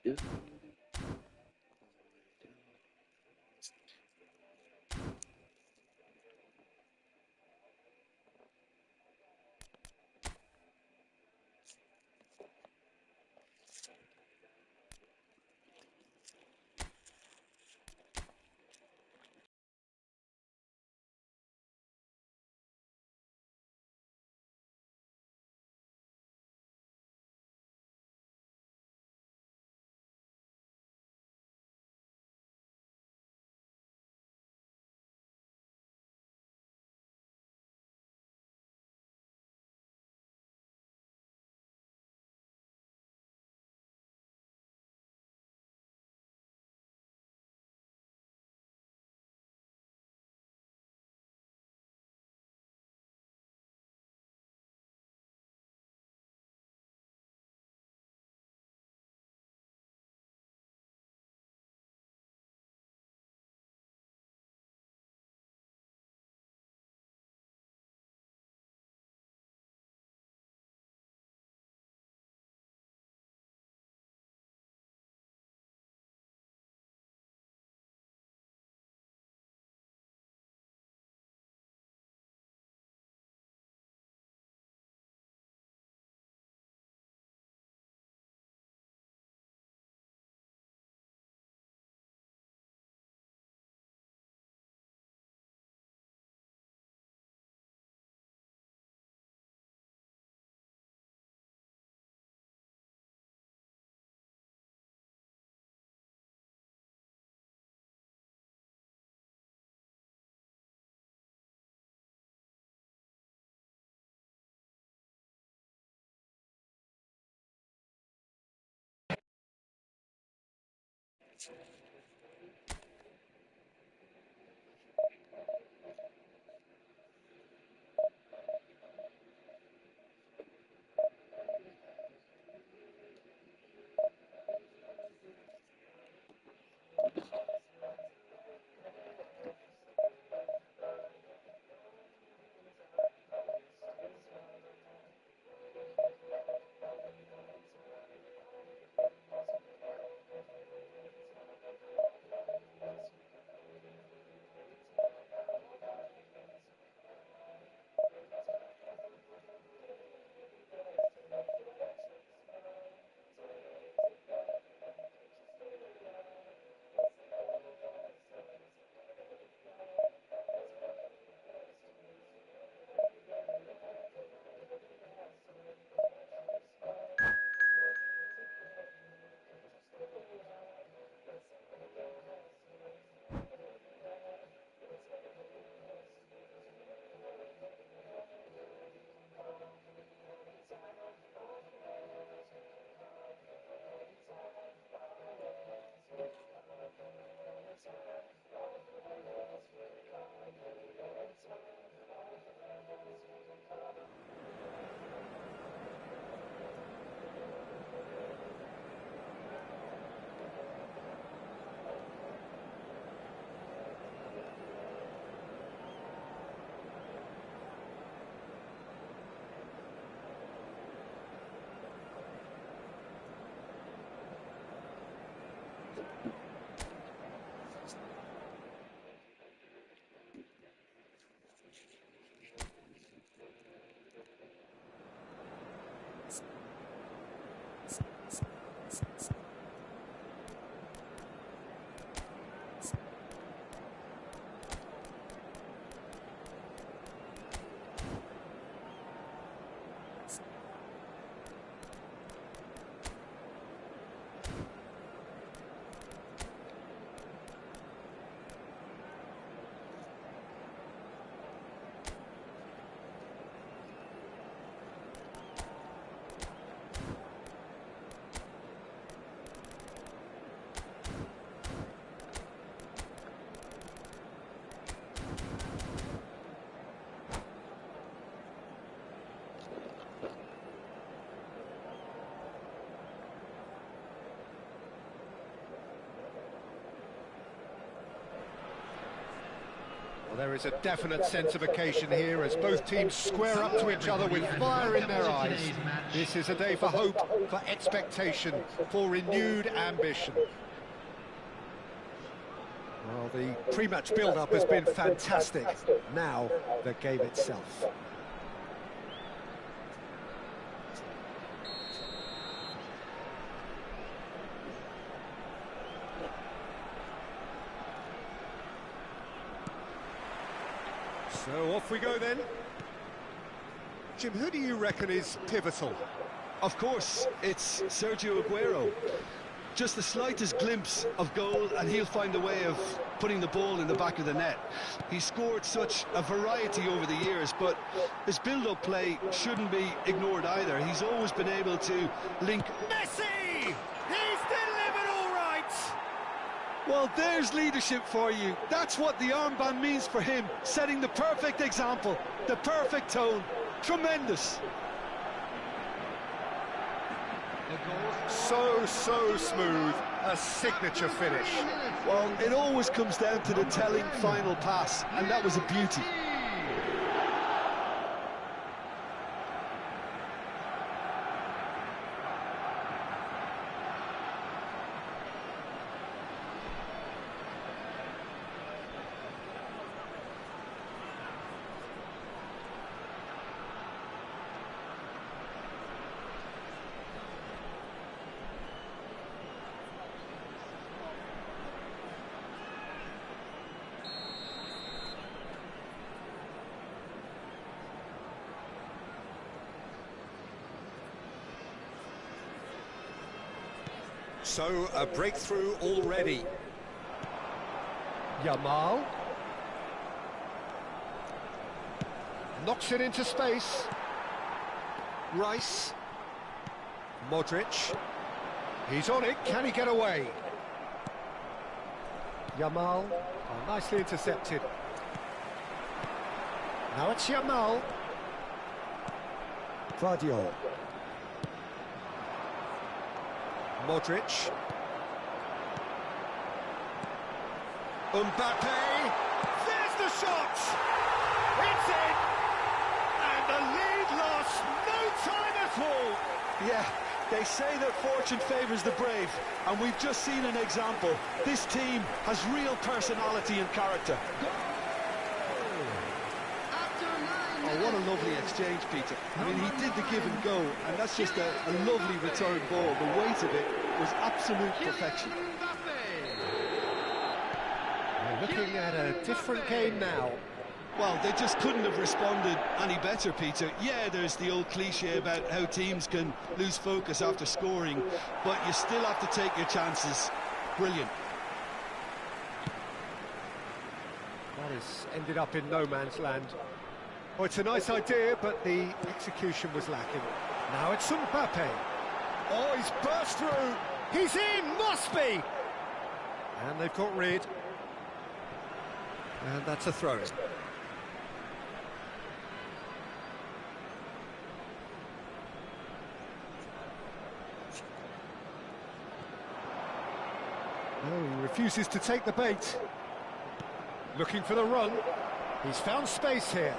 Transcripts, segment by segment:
Yeah. Well, there is a definite sense of occasion here as both teams square up to each other with fire in their eyes. This is a day for hope, for expectation, for renewed ambition. Well, the pre-match build-up has been fantastic. Now, the game itself. So off we go then. Jim, who do you reckon is pivotal? Of course, it's Sergio Aguero. Just the slightest glimpse of goal and he'll find a way of putting the ball in the back of the net. He's scored such a variety over the years, but his build-up play shouldn't be ignored either. He's always been able to link... Messi! He's delivered all right! Well, there's leadership for you. That's what the armband means for him, setting the perfect example, the perfect tone. Tremendous. So smooth, a signature finish. Well, it always comes down to the telling final pass, and that was a beauty. So, a breakthrough already. Yamal. Knocks it into space. Rice. Modric. He's on it, can he get away? Yamal, oh, nicely intercepted. Now it's Yamal. Vardiol. Modric. Mbappe. There's the shot. It's in. And the lead lost no time at all. Yeah, they say that fortune favours the brave, and we've just seen an example. This team has real personality and character. Oh, what a lovely exchange, Peter. I mean, he did the give and go, and that's just a lovely return ball. The weight of it was absolute perfection. We're looking at a different game now. Well, they just couldn't have responded any better, Peter. Yeah, there's the old cliche about how teams can lose focus after scoring, but you still have to take your chances. Brilliant. That has ended up in no man's land. Oh, it's a nice idea, but the execution was lacking. Now it's Mbappe. Oh, he's burst through. He's in, must be. And they've got rid. And that's a throw-in. No, he refuses to take the bait. Looking for the run. He's found space here.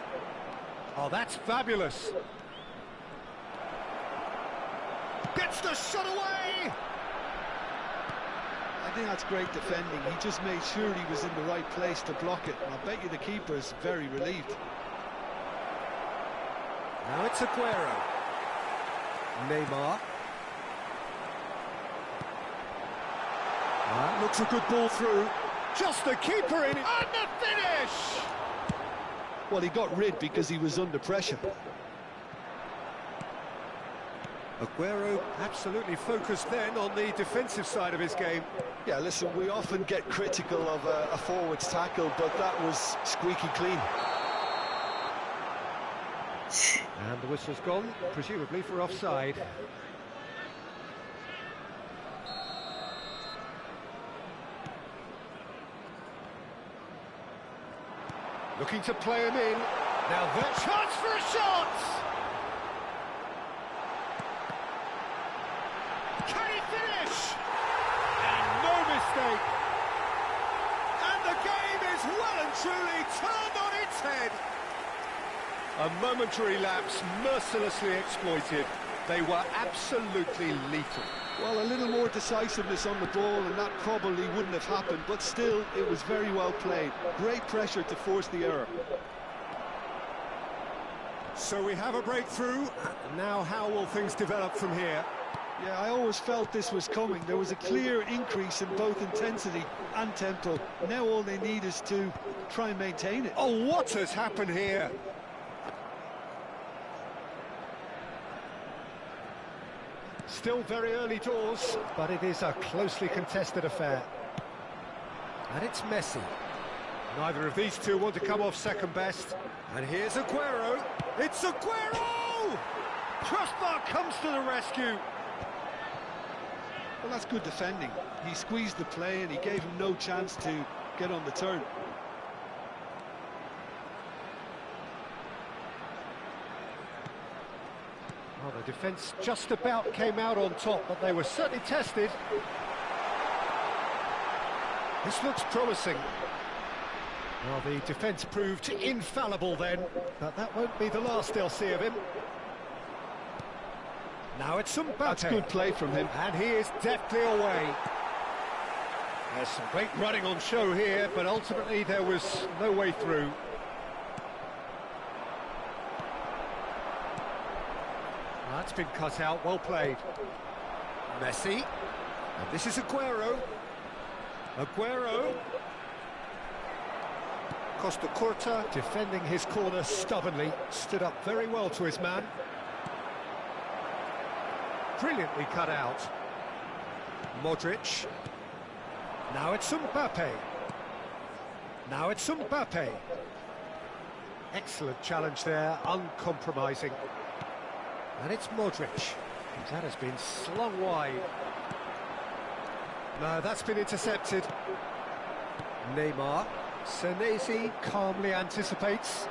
Oh, that's fabulous. Gets the shot away! I think that's great defending. He just made sure he was in the right place to block it. And I bet you the keeper's very relieved. Now it's Aguero. Neymar. That looks a good ball through. Just the keeper in it. And the finish! Well, he got rid because he was under pressure. Aguero absolutely focused then on the defensive side of his game. Yeah, listen, we often get critical of a forward's tackle, but that was squeaky clean. And the whistle's gone, presumably for offside. Looking to play him in. Now that chance for a shot! Can he finish? And no mistake. And the game is well and truly turned A momentary lapse, mercilessly exploited. They were absolutely lethal. Well, a little more decisiveness on the ball and that probably wouldn't have happened, but still, it was very well played. Great pressure to force the error. So we have a breakthrough. Now how will things develop from here? Yeah, I always felt this was coming. There was a clear increase in both intensity and tempo. Now all they need is to try and maintain it. Oh, what has happened here? Still very early doors, but it is a closely contested affair. And it's Messi. Neither of these two want to come off second best. And here's Aguero. It's Aguero! Trustmark comes to the rescue. Well, that's good defending. He squeezed the play and he gave him no chance to get on the turn. Well, the defence just about came out on top, but they were certainly tested. This looks promising. Well, the defence proved infallible then, but that won't be the last they'll see of him. Now it's Mbappe. That's good play from him. And he is deftly away. There's some great running on show here, but ultimately there was no way through. That's been cut out, well played. Messi. And this is Aguero. Aguero. Costa Curta defending his corner stubbornly. Stood up very well to his man. Brilliantly cut out. Modric. Now it's Mbappe. Now it's Mbappe. Excellent challenge there, uncompromising. And it's Modric. That has been slung wide. No, that's been intercepted. Neymar. Senesi calmly anticipates.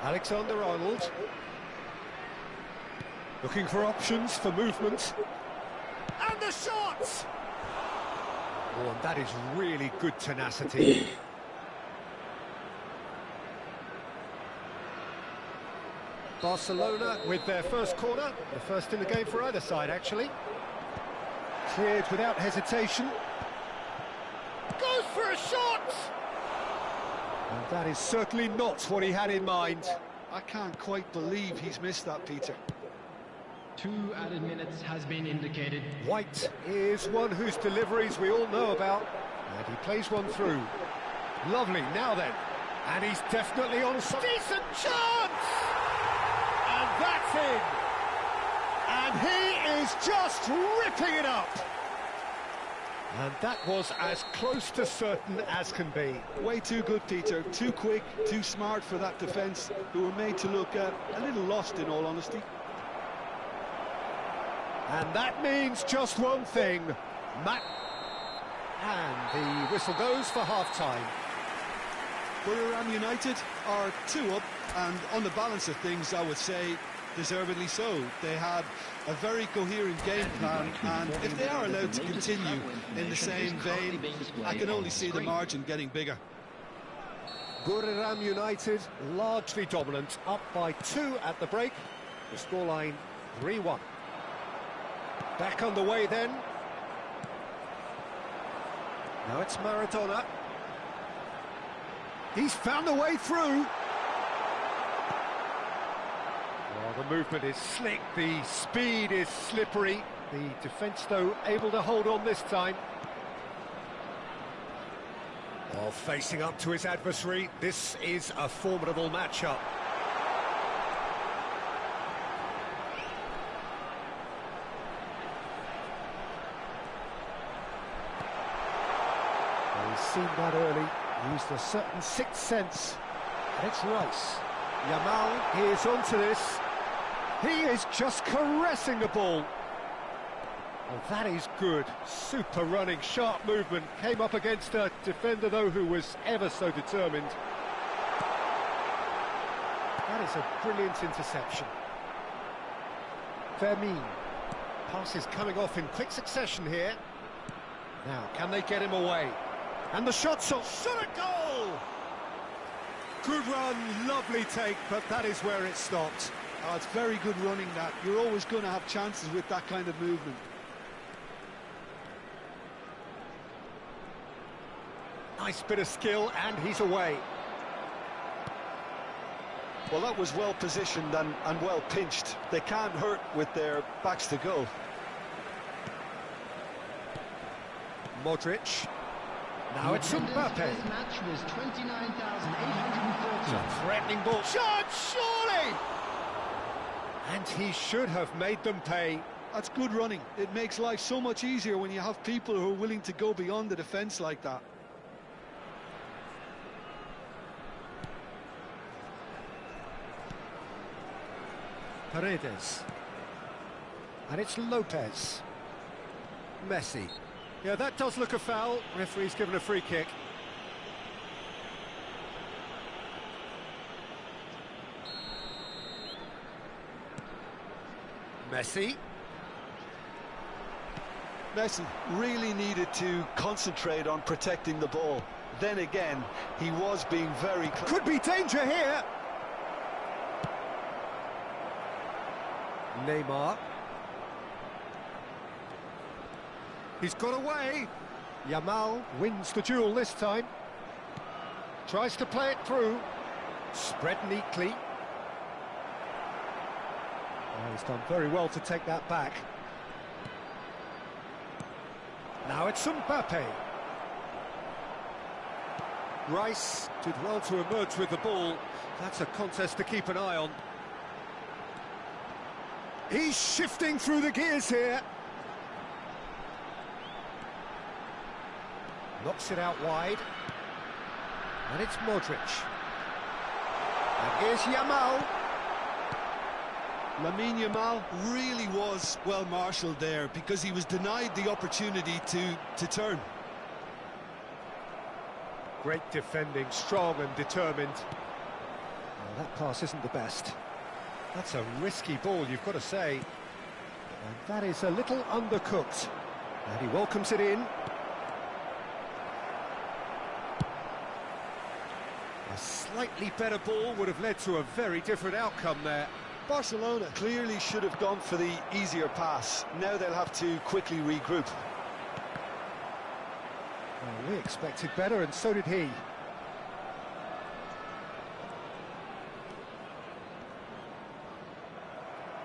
Alexander-Arnold. Looking for options for movement. And the shot! Oh, and that is really good tenacity. Barcelona with their first corner. The first in the game for either side, actually. Cleared without hesitation. Goes for a shot! And that is certainly not what he had in mind. I can't quite believe he's missed that, Peter. 2 added minutes has been indicated. White is one whose deliveries we all know about, and he plays one through. Lovely, now then. And he's definitely on some decent chance! And that's in! And he is just ripping it up! And that was as close to certain as can be. Way too good, Peter. Too quick, too smart for that defence, who were made to look a little lost, in all honesty. And that means just one thing, Matt. And the whistle goes for half-time. Buriram United are 2 up, and on the balance of things, I would say deservedly so. They had a very coherent game plan, and if they are allowed to continue in the same vein, I can only see the margin getting bigger. Buriram United largely dominant, up by 2 at the break. The scoreline 3-1. Back on the way then. Now it's Maradona. He's found a way through. Oh, the movement is slick, the speed is slippery. The defence, though, able to hold on this time. While facing up to his adversary, this is a formidable matchup. He's seen that early, used a certain sixth sense, and it's Rice. Yamal is onto this. He is just caressing the ball. Oh, that is good. Super running, sharp movement. Came up against a defender, though, who was ever so determined. That is a brilliant interception. Vermin. Passes coming off in quick succession here. Now, can they get him away? And the shot's on. Shot a goal! Good run, lovely take, but that is where it stopped. Oh, it's very good running that. You're always going to have chances with that kind of movement. Nice bit of skill, and he's away. Well, that was well positioned and well pinched. They can't hurt with their backs to goal. Modric. Now it's Mbappe. This match was 29,840. Threatening ball. Shot, surely! And he should have made them pay. That's good running. It makes life so much easier when you have people who are willing to go beyond the defence like that. Paredes. And it's Lopez. Messi. Yeah, that does look a foul. Referee's given a free kick. Messi. Messi really needed to concentrate on protecting the ball. Then again, he was being very close. Could be danger here. Neymar. He's got away. Yamal wins the duel this time. Tries to play it through. Spread neatly. Oh, he's done very well to take that back. Now it's Mbappe. Rice did well to emerge with the ball. That's a contest to keep an eye on. He's shifting through the gears here. Knocks it out wide. And it's Modric. And here's Yamal. Lamine Yamal really was well marshalled there because he was denied the opportunity to turn. Great defending, strong and determined. Well, that pass isn't the best. That's a risky ball, you've got to say. And that is a little undercooked. And he welcomes it in. A slightly better ball would have led to a very different outcome there. Barcelona clearly should have gone for the easier pass. Now they'll have to quickly regroup. Well, we expected better, and so did he.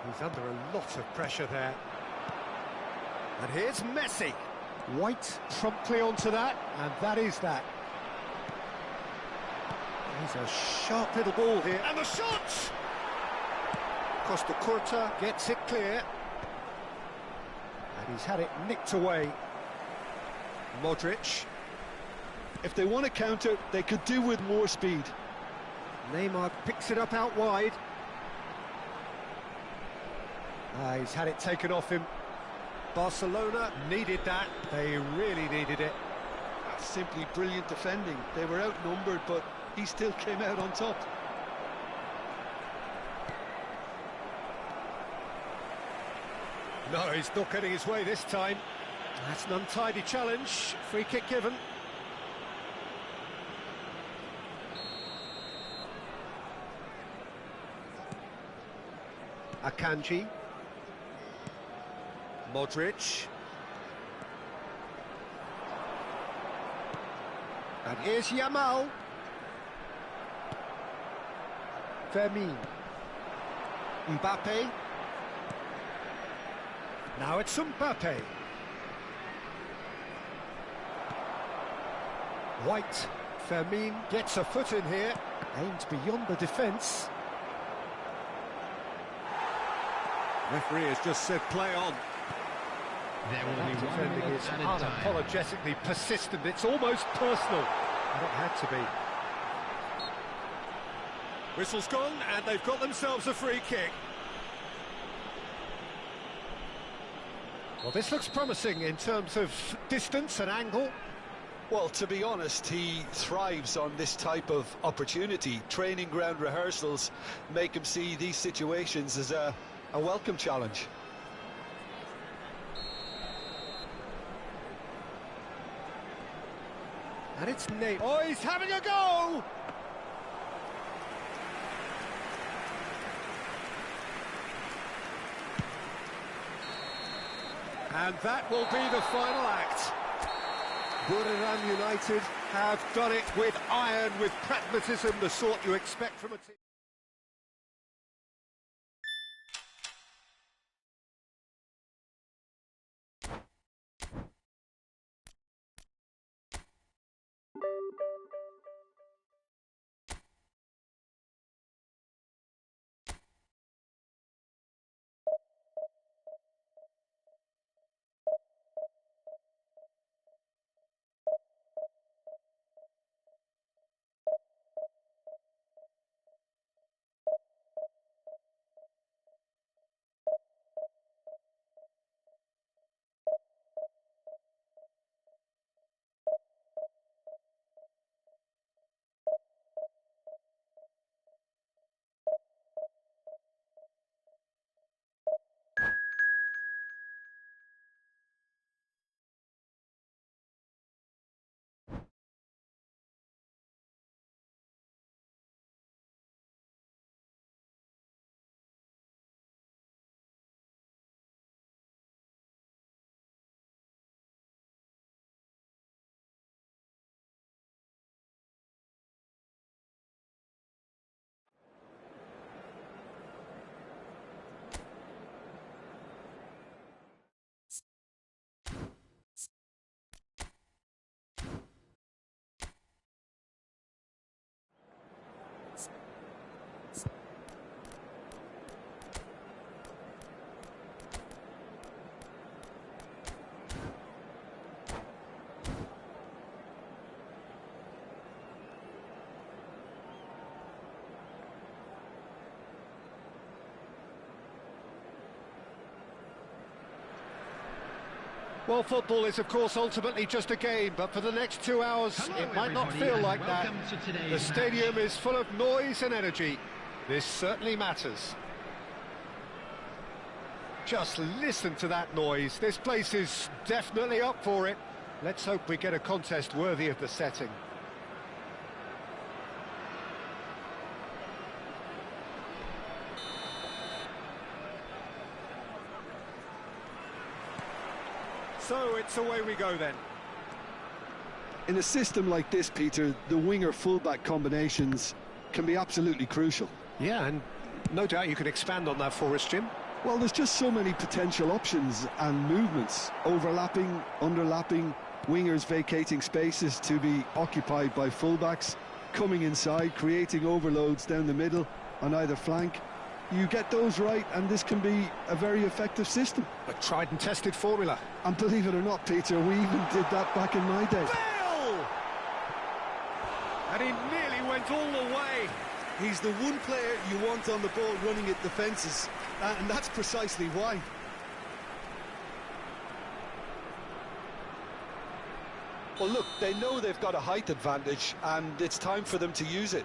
He's under a lot of pressure there. And here's Messi. White promptly onto that, and that is that. He's a sharp little ball here. And the shot! Costa Curta gets it clear. And he's had it nicked away. Modric. If they want to counter, they could do with more speed. Neymar picks it up out wide. He's had it taken off him. Barcelona needed that. They really needed it. That's simply brilliant defending. They were outnumbered, but he still came out on top. No, he's not getting his way this time. That's an untidy challenge. Free kick given. Akanji. Modric. And here's Yamal. Fermin. Mbappe. Now it's Mbappe. White. Fermin gets a foot in here. Aims beyond the defence. Referee has just said play on. There will That be 1 defending minute is added time. unapologetically persistent. It's almost personal. And it had to be. Whistle's gone, and they've got themselves a free kick. Well, this looks promising in terms of distance and angle. Well, to be honest, he thrives on this type of opportunity. Training ground rehearsals make him see these situations as a welcome challenge. And it's Nate. Oh, he's having a go! And that will be the final act. Buriram United have done it with iron, with pragmatism, the sort you expect from a team. Well, football is, of course, ultimately just a game, but for the next 2 hours, it might not feel like that. The stadium is full of noise and energy. This certainly matters. Just listen to that noise. This place is definitely up for it. Let's hope we get a contest worthy of the setting. So it's away we go then. In a system like this, Peter, the winger-fullback combinations can be absolutely crucial. Yeah, and no doubt you can expand on that for us, Jim. Well, there's just so many potential options and movements. Overlapping, underlapping, wingers vacating spaces to be occupied by fullbacks, coming inside, creating overloads down the middle on either flank. You get those right, and this can be a very effective system. A tried and tested formula. And believe it or not, Peter, we even did that back in my day. Bale! And he nearly went all the way. He's the one player you want on the ball running at defences, and that's precisely why. Well, look, they know they've got a height advantage, and it's time for them to use it.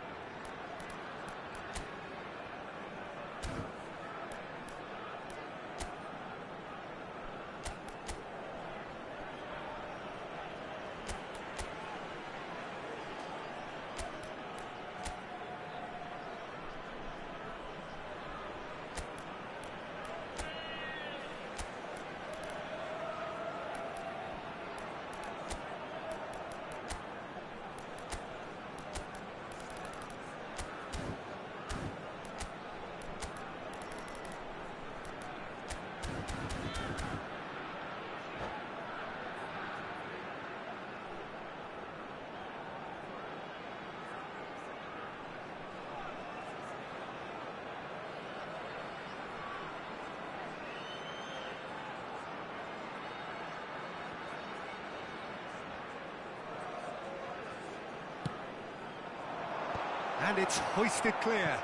And it's hoisted clear.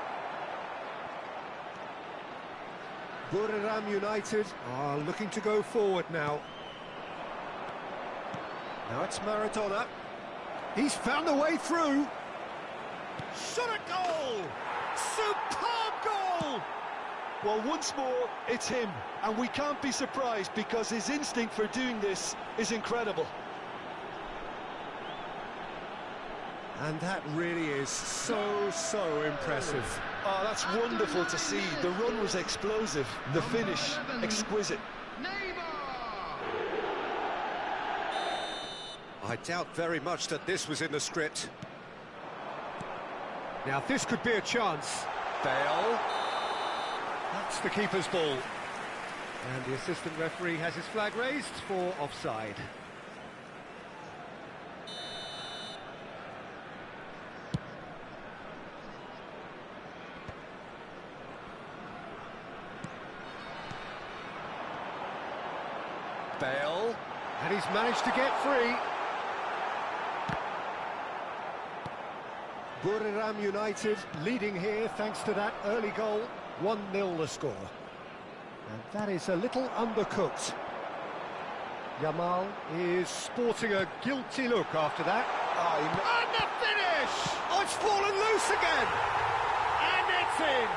Buriram United are looking to go forward now. Now it's Maradona. He's found a way through. Shot a goal! Superb goal! Well, once more, it's him. And we can't be surprised because his instinct for doing this is incredible. And that really is so impressive. Oh, that's wonderful to see. The run was explosive, the finish exquisite. I doubt very much that this was in the script. Now this could be a chance. Bale. That's the keeper's ball. And the assistant referee has his flag raised for offside. Bale, and he's managed to get free. Buriram United leading here thanks to that early goal. 1-0 the score. And that is a little undercooked. Yamal is sporting a guilty look after that. And the finish! Oh, it's fallen loose again! And it's in!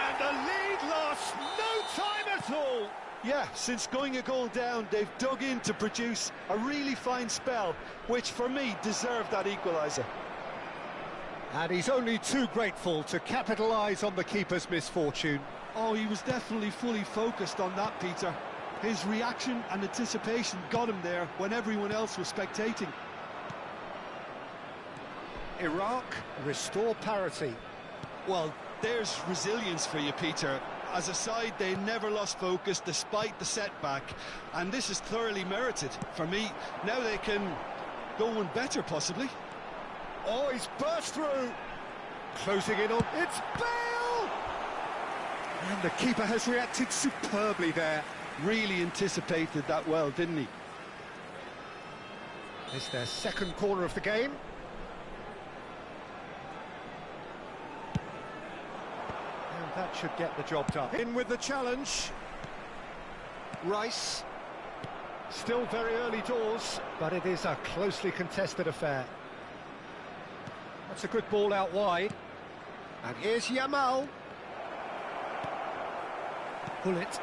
And the lead lost no time at all! Yeah, since going a goal down, they've dug in to produce a really fine spell, which for me deserved that equaliser. And he's only too grateful to capitalise on the keeper's misfortune. Oh, he was definitely fully focused on that, Peter. His reaction and anticipation got him there when everyone else was spectating. Iraq restore parity. Well, there's resilience for you, Peter. As a side, they never lost focus despite the setback, and this is thoroughly merited. For me, now they can go one better, possibly. Oh, he's burst through. Closing in on... It's Bale! And the keeper has reacted superbly there. Really anticipated that well, didn't he? It's their second corner of the game. And that should get the job done. In with the challenge. Rice. Still very early doors, but it is a closely contested affair. That's a good ball out wide. And here's Yamal. Pull it.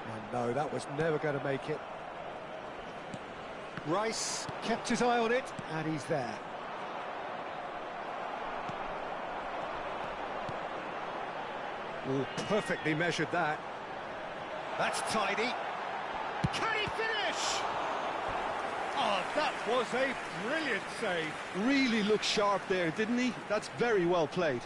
Oh, no, that was never going to make it. Rice kept his eye on it, and he's there. Oh, perfectly measured that. That's tidy. Can he finish? Oh, that was a brilliant save. Really looked sharp there, didn't he? That's very well played.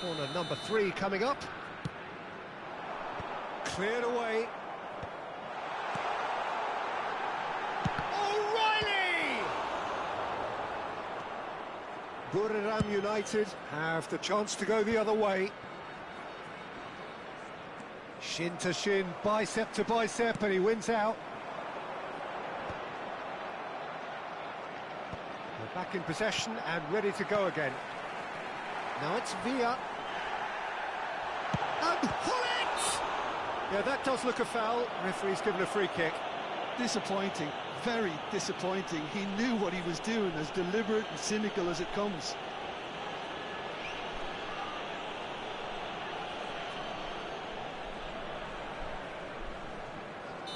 Corner number 3 coming up. Cleared away. O'Reilly! Buriram United have the chance to go the other way. Shin to shin, bicep to bicep, and he wins out. We're back in possession and ready to go again. Now it's Villa. And pull it! Yeah, that does look a foul. Referee's given a free kick. Disappointing, very disappointing. He knew what he was doing, as deliberate and cynical as it comes.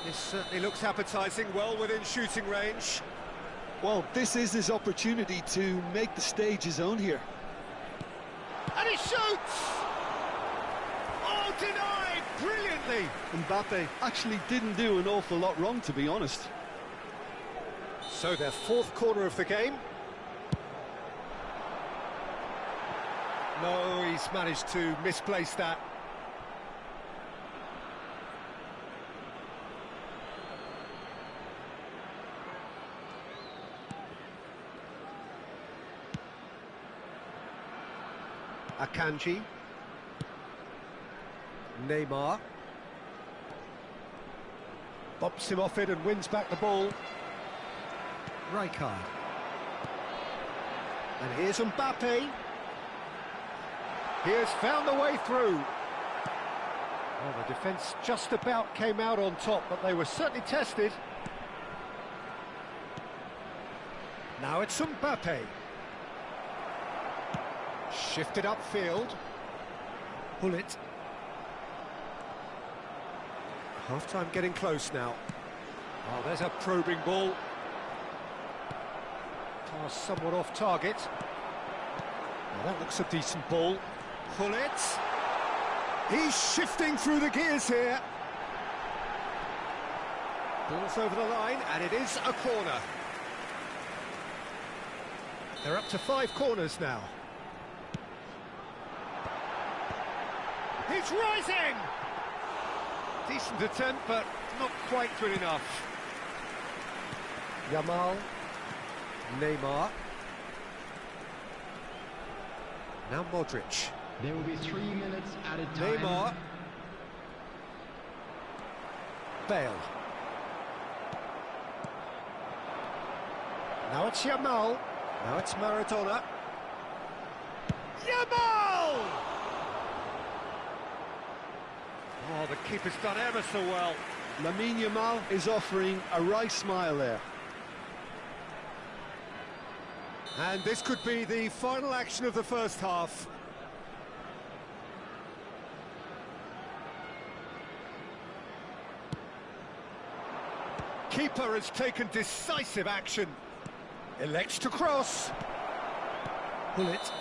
This certainly looks appetising, well within shooting range. Well, this is his opportunity to make the stage his own here. And he shoots! Oh, denied brilliantly! Mbappe actually didn't do an awful lot wrong, to be honest. So their fourth corner of the game. No, he's managed to misplace that. Akanji. Neymar. Bops him off it and wins back the ball. Rijkaard. And here's Mbappe. He has found the way through. Well, the defence just about came out on top, but they were certainly tested. Now it's Mbappe. Shifted upfield. Pull it. Half-time getting close now. Oh, there's a probing ball. Pass somewhat off target. Well, that looks a decent ball. Pull it. He's shifting through the gears here. Ball's over the line, and it is a corner. They're up to 5 corners now. He's rising! Decent attempt, but not quite good enough. Yamal. Neymar. Now Modric. There will be 3 minutes added time. Neymar. Bale. Now it's Yamal. Now it's Maradona. Yamal! Oh, the keeper's done ever so well. Lamine Yamal is offering a right smile there. And this could be the final action of the first half. Keeper has taken decisive action. Elects to cross. Pull it.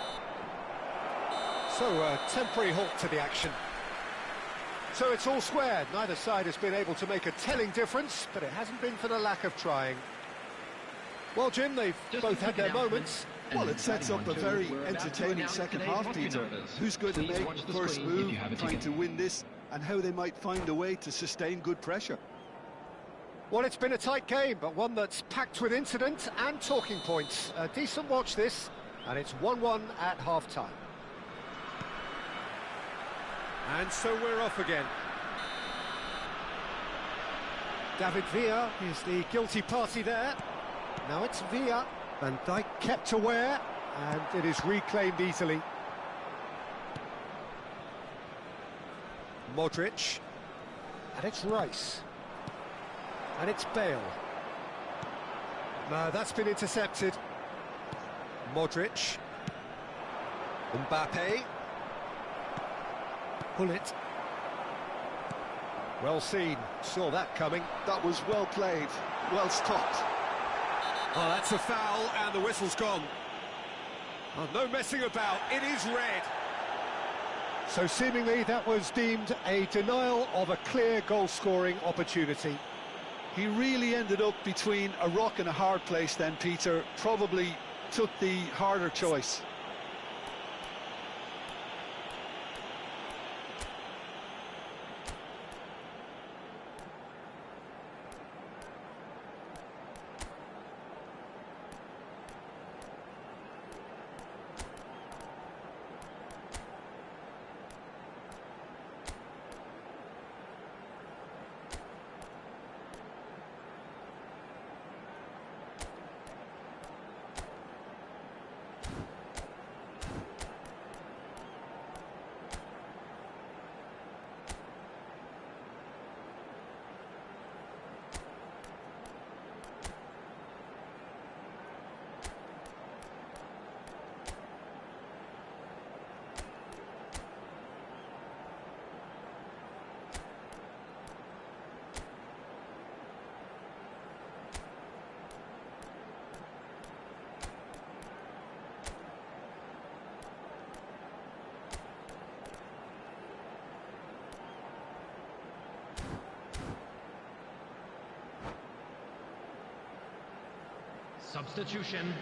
So a temporary halt to the action. So it's all square. Neither side has been able to make a telling difference, but it hasn't been for the lack of trying. Well, Jim, they've both had their moments. Well, it sets up a very entertaining second half, Peter. Who's going to make the first move, trying to win this, and how they might find a way to sustain good pressure. Well, it's been a tight game, but one that's packed with incident and talking points. A decent watch this, and it's 1-1 at half-time. And so we're off again. David Villa is the guilty party there. Now it's Villa. Van Dijk kept aware, and it is reclaimed easily. Modric. And it's Rice. And it's Bale. No, that's been intercepted. Modric. Mbappe. Pull it. Well seen. Saw that coming. That was well played, well stopped. Oh, that's a foul, and the whistle's gone. Oh, no messing about. It is red. So seemingly that was deemed a denial of a clear goal-scoring opportunity. He really ended up between a rock and a hard place then, Peter. Probably took the harder choice. Substitution.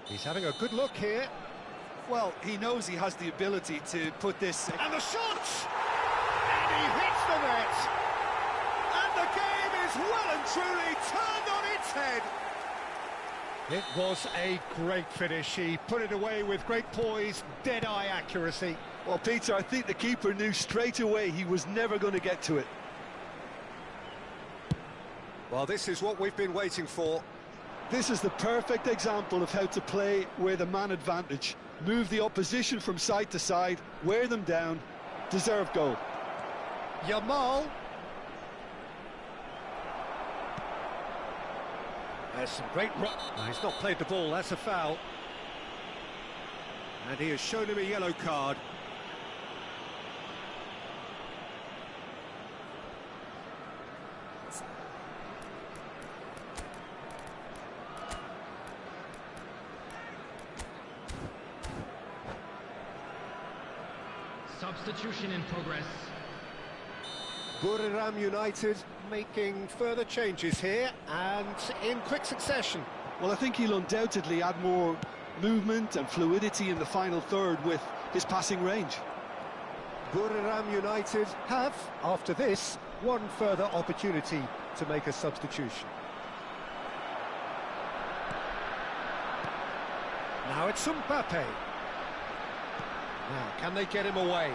He's having a good look here. Well, he knows he has the ability to put this... And the shot! And he hits the net! And the game is well and truly turned on its head! It was a great finish. He put it away with great poise, dead-eye accuracy. Well, Peter, I think the keeper knew straight away he was never going to get to it. Well, this is what we've been waiting for. This is the perfect example of how to play with a man advantage. Move the opposition from side to side, wear them down, deserve goal. Yamal. There's some great... he's not played the ball, that's a foul. And he has shown him a yellow card. Substitution in progress. Buriram United making further changes here and in quick succession. Well, I think he'll undoubtedly add more movement and fluidity in the final third with his passing range. Buriram United have, after this, one further opportunity to make a substitution. Now it's Mbappe. Now, can they get him away?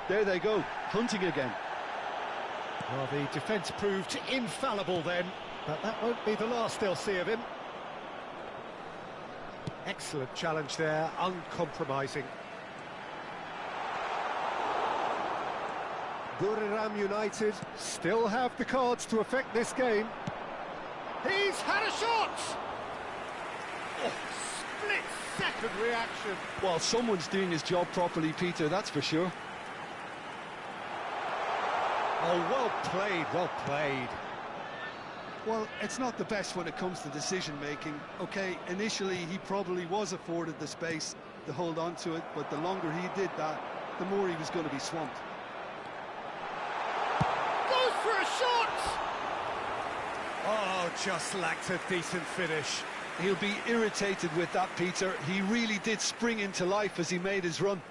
There they go, hunting again. Well, the defence proved infallible then, but that won't be the last they'll see of him. Excellent challenge there, uncompromising. Buriram United still have the cards to affect this game. He's had a shot! Oh, split-second reaction. Well, someone's doing his job properly, Peter, that's for sure. Oh, well played, well played. Well, it's not the best when it comes to decision-making. OK, initially he probably was afforded the space to hold on to it, but the longer he did that, the more he was going to be swamped. Goes for a shot! Oh, just lacked a decent finish. He'll be irritated with that, Peter. He really did spring into life as he made his run.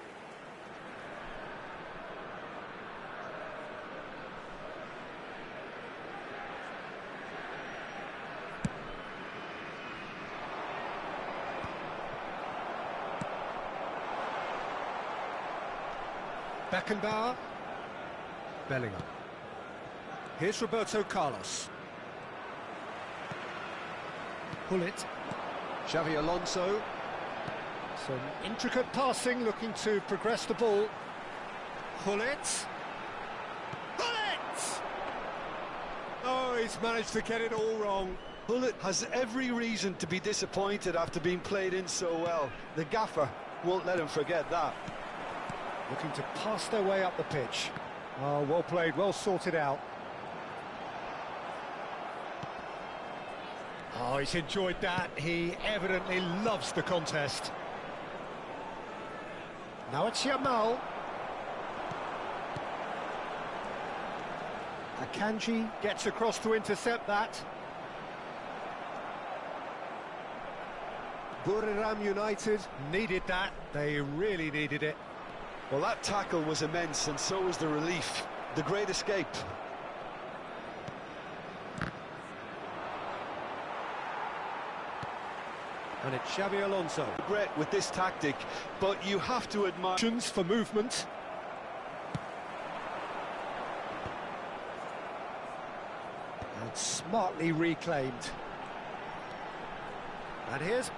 Beckenbauer. Bellingham. Here's Roberto Carlos. Hullet. Xavi Alonso. Some intricate passing, looking to progress the ball. Hullet. Hullet! Oh, he's managed to get it all wrong. Hullet has every reason to be disappointed after being played in so well. The gaffer won't let him forget that. Looking to pass their way up the pitch. Oh, well played, well sorted out. Oh, he's enjoyed that. He evidently loves the contest. Now it's Yamal. Akanji gets across to intercept that. Buriram United needed that. They really needed it. Well, that tackle was immense, and so was the relief. The great escape. And it's Xavi Alonso. Regret with this tactic, but you have to admire For movement. And smartly reclaimed. And here's